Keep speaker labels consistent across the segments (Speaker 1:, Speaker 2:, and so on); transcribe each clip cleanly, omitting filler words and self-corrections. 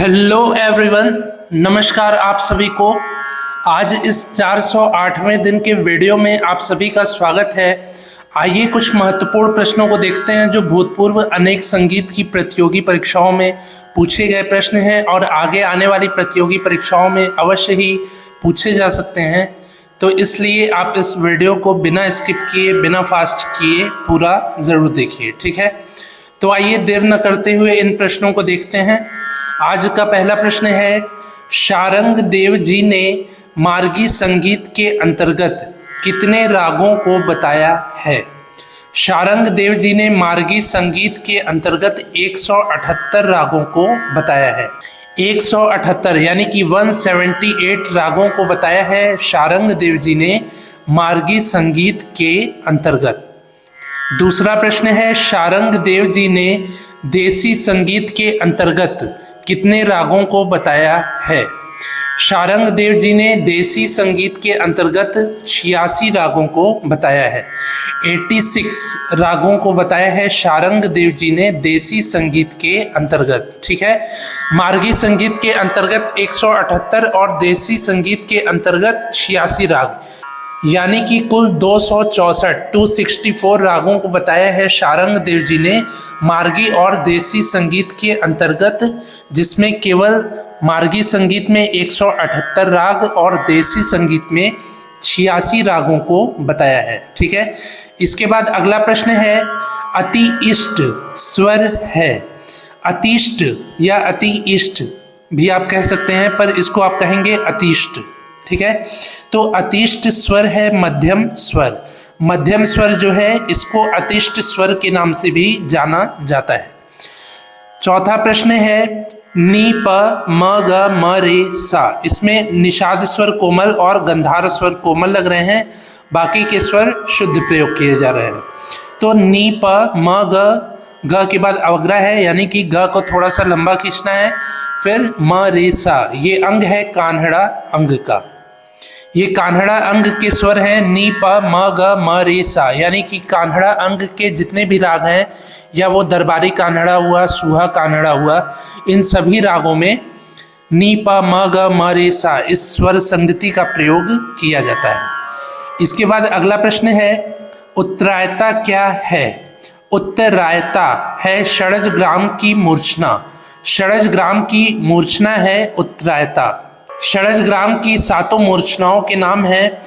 Speaker 1: Hello everyone, नमस्कार आप सभी को। आज इस 408वें दिन के वीडियो में आप सभी का स्वागत है। आइए कुछ महत्वपूर्ण प्रश्नों को देखते हैं जो भूतपूर्व अनेक संगीत की प्रतियोगी परीक्षाओं में पूछे गए प्रश्न हैं और आगे आने वाली प्रतियोगी परीक्षाओं में अवश्य ही पूछे जा सकते हैं। तो इसलिए आप इस वीडियो को बिना स्किप किए, बिना फास्ट किए पूरा ज़रूर देखिए, ठीक है। तो आइए देर न करते हुए इन प्रश्नों को देखते हैं। आज का पहला प्रश्न है, शारंग देव जी ने मार्गी संगीत के अंतर्गत कितने रागों को बताया है? शारंग देव जी ने मार्गी संगीत के अंतर्गत 178 रागों को बताया है। 178 यानी कि 178 रागों को बताया है शारंग देव जी ने मार्गी संगीत के अंतर्गत। दूसरा प्रश्न है, शारंग देव जी ने देसी संगीत के अंतर्गत कितने रागों को बताया है? शारंग देव जी ने देसी संगीत के अंतर्गत 86 रागों को बताया है। 86 रागों को बताया है शारंग देव जी ने देसी संगीत के अंतर्गत, ठीक है। मार्गी संगीत के अंतर्गत 178 और देसी संगीत के अंतर्गत 86 राग, यानी कि कुल 264 रागों को बताया है शारंग देव जी ने मार्गी और देसी संगीत के अंतर्गत, जिसमें केवल मार्गी संगीत में 178 राग और देसी संगीत में 86 रागों को बताया है, ठीक है। इसके बाद अगला प्रश्न है, अति इष्ट स्वर है। अतिष्ट या अति इष्ट भी आप कह सकते हैं, पर इसको आप कहेंगे अतिष्ट, ठीक है। तो अतिष्ट स्वर है मध्यम स्वर। मध्यम स्वर जो है इसको अतिष्ट स्वर के नाम से भी जाना जाता है। चौथा प्रश्न है, नी प म ग म रे सा। इसमें निषाद स्वर कोमल और गंधार स्वर कोमल लग रहे हैं, बाकी के स्वर शुद्ध प्रयोग किए जा रहे हैं। तो नी प म ग के बाद अवग्रह है, यानी कि ग को थोड़ा सा लंबा खींचना है। फिर म रे सा, ये अंग है कान्हड़ा अंग का। ये कान्हड़ा अंग के स्वर हैं नी प म ग म रे सा, यानी कि कान्हड़ा अंग के जितने भी राग हैं, या वो दरबारी कान्हड़ा हुआ, सूहा कान्हड़ा हुआ, इन सभी रागों में नी प म ग म रे सा इस स्वर संगति का प्रयोग किया जाता है। इसके बाद अगला प्रश्न है, उत्तरायता क्या है? उत्तरायता है षड्ज ग्राम की मूर्छना। षड्ज ग्राम की मूर्छना है उत्तरायता। षड्ज ग्राम की 7 मूर्छनाओं के नाम हैं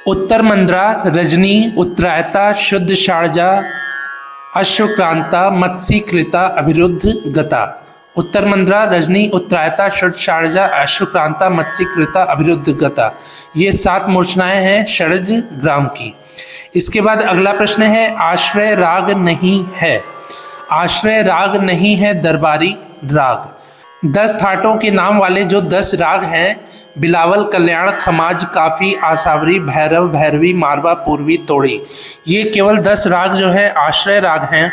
Speaker 1: उत्तर मंद्रा, रजनी, उत्तरायता, शुद्ध शारजा, अश्वक्रांता, मत्स्यकृता, अभिरुद्ध गता। उत्तर मंद्रा, रजनी, उत्तरायता, शुद्ध शारजा, अश्वक्रांता, मत्स्यकृता, अभिरुद्ध गता, ये 7 मूर्छनाएं हैं षड्ज ग्राम की। इसके बाद अगला प्रश्न है, आश्रय राग नहीं है। आश्रय राग नहीं है दरबारी राग। 10 ठाटों के नाम वाले जो 10 राग हैं, बिलावल, कल्याण, खमाज, काफी, आसावरी, भैरव, भैरवी, मारवा, पूर्वी, तोड़ी, ये केवल 10 राग जो हैं आश्रय राग हैं।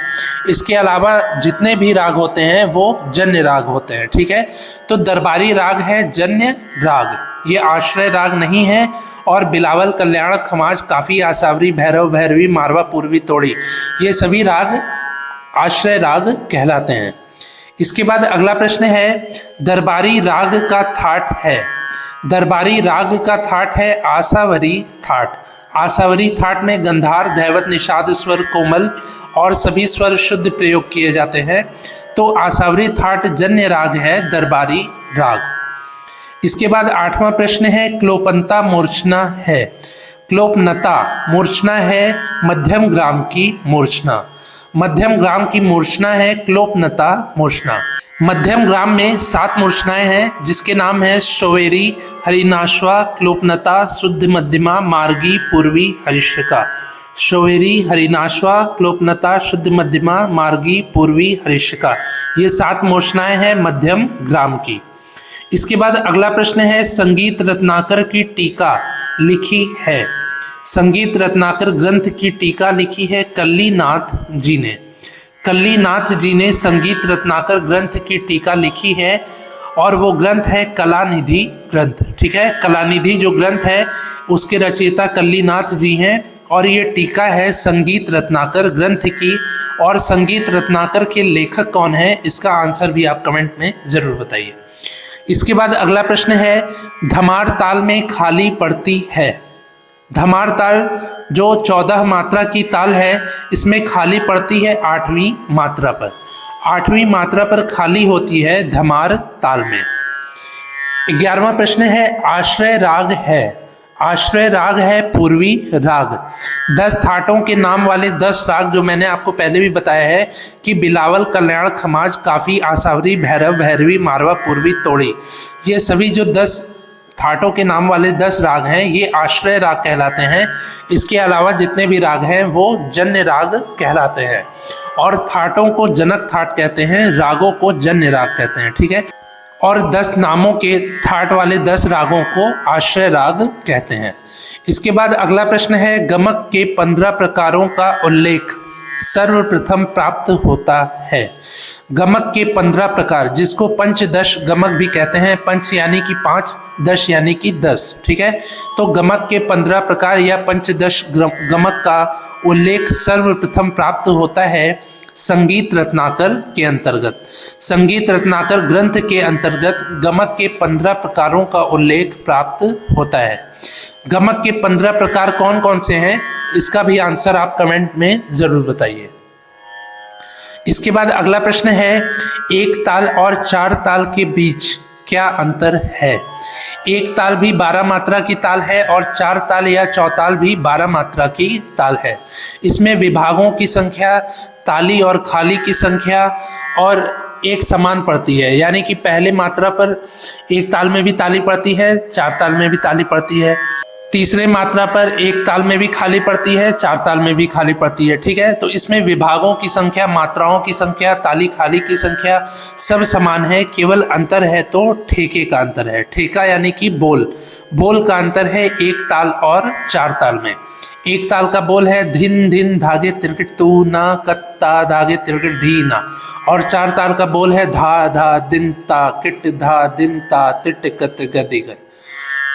Speaker 1: इसके अलावा जितने भी राग होते हैं वो जन्य राग होते हैं, ठीक है। तो दरबारी राग है जन्य राग, ये आश्रय राग नहीं है। और बिलावल, कल्याण, खमाज, काफी, आसावरी, भैरव, भैरवी, मारवा, पूर्वी, तोड़ी, ये सभी राग आश्रय राग कहलाते हैं। इसके बाद अगला प्रश्न है, दरबारी राग का थाट है। दरबारी राग का थाट है आसावरी थाट। आसावरी थाट में गंधार, दैवत, निषाद स्वर कोमल और सभी स्वर शुद्ध प्रयोग किए जाते हैं। तो आसावरी थाट जन्य राग है दरबारी राग। इसके बाद 8वां प्रश्न है, क्लोपनता मूर्छना है। क्लोपनता मूर्छना है मध्यम ग्राम की मूर्छना। मध्यम ग्राम की मूर्छना है क्लोपनता मूर्छना। मध्यम ग्राम में 7 मूर्छनाएं हैं, जिसके नाम है शोवेरी, हरिनाश्वा, क्लोपनता, शुद्ध मध्यमा, मार्गी, पूर्वी, हरिश्रिका। शोवेरी, हरिनाश्वा, क्लोपनता, शुद्ध मध्यमा, मार्गी, पूर्वी, हरिश्रिका, ये 7 मूर्छनाएं हैं मध्यम ग्राम की। इसके बाद अगला प्रश्न है, संगीत रत्नाकर की टीका लिखी है। संगीत रत्नाकर ग्रंथ की टीका लिखी है कल्लीनाथ जी ने। कल्लीनाथ जी ने संगीत रत्नाकर ग्रंथ की टीका लिखी है और वो ग्रंथ है कलानिधि ग्रंथ, ठीक है। कलानिधि जो ग्रंथ है उसके रचयिता कल्लीनाथ जी हैं और ये टीका है संगीत रत्नाकर ग्रंथ की। और संगीत रत्नाकर के लेखक कौन है, इसका आंसर भी आप कमेंट में ज़रूर बताइए। इसके बाद अगला प्रश्न है धमार ताल में खाली पड़ती है। धमार ताल जो 14 मात्रा की ताल है, इसमें खाली पड़ती है 8वीं मात्रा पर। 8वीं मात्रा पर खाली होती है धमार ताल में। 11वां प्रश्न है आश्रय राग है। आश्रय राग है पूर्वी राग। 10 थाटों के नाम वाले 10 राग जो मैंने आपको पहले भी बताया है कि बिलावल, कल्याण, खमाज, काफी, आसावरी, भैरव, भैरवी, मारवा, पूर्वी, तोड़ी, ये सभी जो 10 थाटों के नाम वाले 10 राग हैं ये आश्रय राग कहलाते हैं। इसके अलावा जितने भी राग हैं वो जन्य राग कहलाते हैं और थाटों को जनक थाट कहते हैं, रागों को जन्य राग कहते हैं। ठीक है, और 10 नामों के थाट वाले 10 रागों को आश्रय राग कहते हैं। इसके बाद अगला प्रश्न है गमक के 15 प्रकारों का उल्लेख सर्वप्रथम प्राप्त होता है। गमक के 15 प्रकार, जिसको पंचदश गमक भी कहते हैं। पंच यानी कि 5, दश यानी कि 10। ठीक है, तो गमक के 15 प्रकार या पंचदश गमक का उल्लेख सर्वप्रथम प्राप्त होता है संगीत रत्नाकर के अंतर्गत। संगीत रत्नाकर ग्रंथ के अंतर्गत गमक के 15 प्रकारों का उल्लेख प्राप्त होता है। गमक के 15 प्रकार कौन कौन से हैं, इसका भी आंसर आप कमेंट में जरूर बताइए। इसके बाद अगला प्रश्न है एक ताल और 4 ताल के बीच क्या अंतर है। एक ताल भी 12 मात्रा की ताल है और 4 ताल या चौताल भी 12 मात्रा की ताल है। इसमें विभागों की संख्या, ताली और खाली की संख्या और एक समान पड़ती है, यानी कि पहले मात्रा पर एक ताल में भी ताली पड़ती है, 4 ताल में भी ताली पड़ती है। तीसरे मात्रा पर एक ताल में भी खाली पड़ती है, 4 ताल में भी खाली पड़ती है। ठीक है, तो इसमें विभागों की संख्या, मात्राओं की संख्या, ताली खाली की संख्या सब समान है। केवल अंतर है तो ठेके का अंतर है। ठेका यानी कि बोल, बोल का अंतर है एक ताल और 4 ताल में। एक ताल का बोल है धिन धिन धागे तिरकिट तू ना कत्ता धागे तिरकिट धी ना, और 4 ताल का बोल है धा धा दिन ता किट धा दिन ता तिट कत गति गत।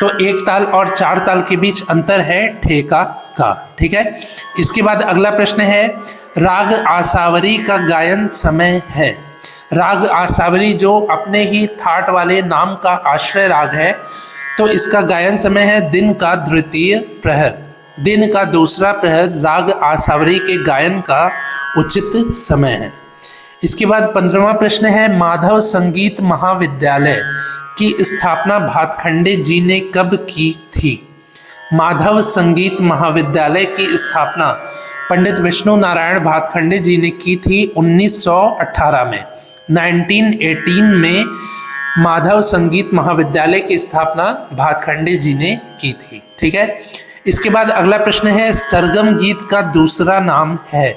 Speaker 1: तो एक ताल और 4 ताल के बीच अंतर है ठेका का। ठीक है, इसके बाद अगला प्रश्न है राग आसावरी का गायन समय है। राग आसावरी जो अपने ही थाट वाले नाम का आश्रय राग है, तो इसका गायन समय है दिन का द्वितीय प्रहर। दिन का दूसरा प्रहर राग आसावरी के गायन का उचित समय है। इसके बाद 15वां प्रश्न है माधव संगीत महाविद्यालय की स्थापना भातखंडे जी ने कब की थी। माधव संगीत महाविद्यालय की स्थापना पंडित विष्णु नारायण भातखंडे जी ने की थी 1918 में। 1918 में माधव संगीत महाविद्यालय की स्थापना भातखंडे जी ने की थी। ठीक है, इसके बाद अगला प्रश्न है सरगम गीत का दूसरा नाम है।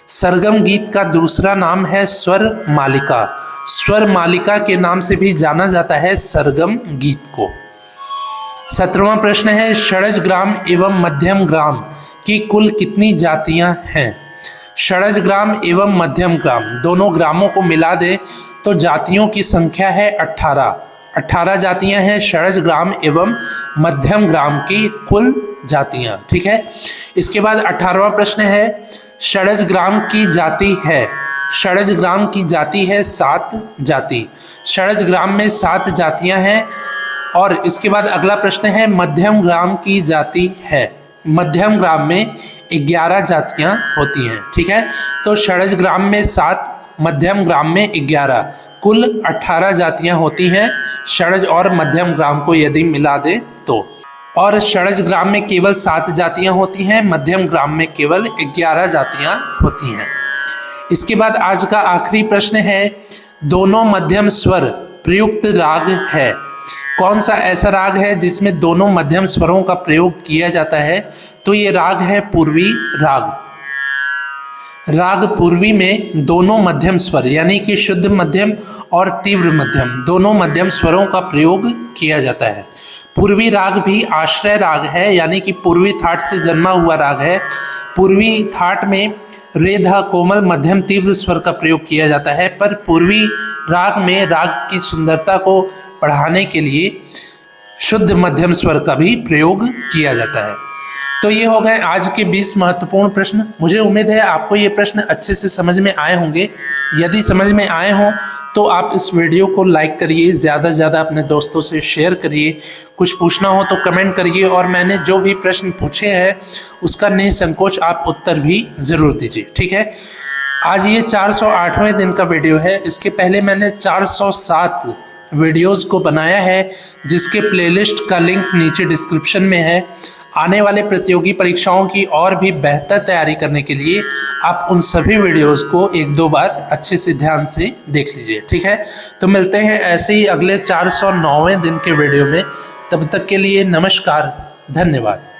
Speaker 1: सरगम गीत का दूसरा नाम है स्वर मालिका। स्वर मालिका के नाम से भी जाना जाता है सरगम गीत को। 17वां प्रश्न है षडज ग्राम एवं मध्यम ग्राम की कुल कितनी जातियां हैं। षडज ग्राम एवं मध्यम ग्राम दोनों ग्रामों को मिला दे तो जातियों की संख्या है 18। 18 जातियां हैं षडज ग्राम एवं मध्यम ग्राम की कुल जातियां। ठीक है, इसके बाद 18वां प्रश्न है षडज ग्राम की जाति है। षडज ग्राम की जाति है 7 जाति। षडज ग्राम में 7 जातियां हैं। और इसके बाद अगला प्रश्न है मध्यम ग्राम की जाति है। मध्यम ग्राम में 11 जातियां होती हैं। ठीक है, तो षडज ग्राम में 7, मध्यम ग्राम में 11, कुल 18 जातियां होती हैं षडज और मध्यम ग्राम को यदि मिला दे तो। और षडज ग्राम में केवल 7 जातियां होती हैं, मध्यम ग्राम में केवल 11 जातियां होती हैं। इसके बाद आज का आखिरी प्रश्न है दोनों मध्यम स्वर प्रयुक्त राग है। कौन सा ऐसा राग है जिसमें दोनों मध्यम स्वरों का प्रयोग किया जाता है, तो ये राग है पूर्वी राग। राग पूर्वी में दोनों मध्यम स्वर यानी कि शुद्ध मध्यम और तीव्र मध्यम दोनों मध्यम स्वरों का प्रयोग किया जाता है। पूर्वी राग भी आश्रय राग है, यानी कि पूर्वी थाट से जन्मा हुआ राग है। पूर्वी थाट में रेधा कोमल मध्यम तीव्र स्वर का प्रयोग किया जाता है, पर पूर्वी राग में राग की सुंदरता को बढ़ाने के लिए शुद्ध मध्यम स्वर का भी प्रयोग किया जाता है। तो ये हो गए आज के 20 महत्वपूर्ण प्रश्न। मुझे उम्मीद है आपको ये प्रश्न अच्छे से समझ में आए होंगे। यदि समझ में आए हों तो आप इस वीडियो को लाइक करिए, ज़्यादा से ज़्यादा अपने दोस्तों से शेयर करिए। कुछ पूछना हो तो कमेंट करिए और मैंने जो भी प्रश्न पूछे हैं उसका निसंकोच आप उत्तर भी ज़रूर दीजिए। ठीक है, आज ये 408वें दिन का वीडियो है। इसके पहले मैंने 407 वीडियोस को बनाया है जिसके प्लेलिस्ट का लिंक नीचे डिस्क्रिप्शन में है। आने वाले प्रतियोगी परीक्षाओं की और भी बेहतर तैयारी करने के लिए आप उन सभी वीडियोस को एक दो बार अच्छे से ध्यान से देख लीजिए। ठीक है, तो मिलते हैं ऐसे ही अगले 409वें दिन के वीडियो में। तब तक के लिए नमस्कार, धन्यवाद।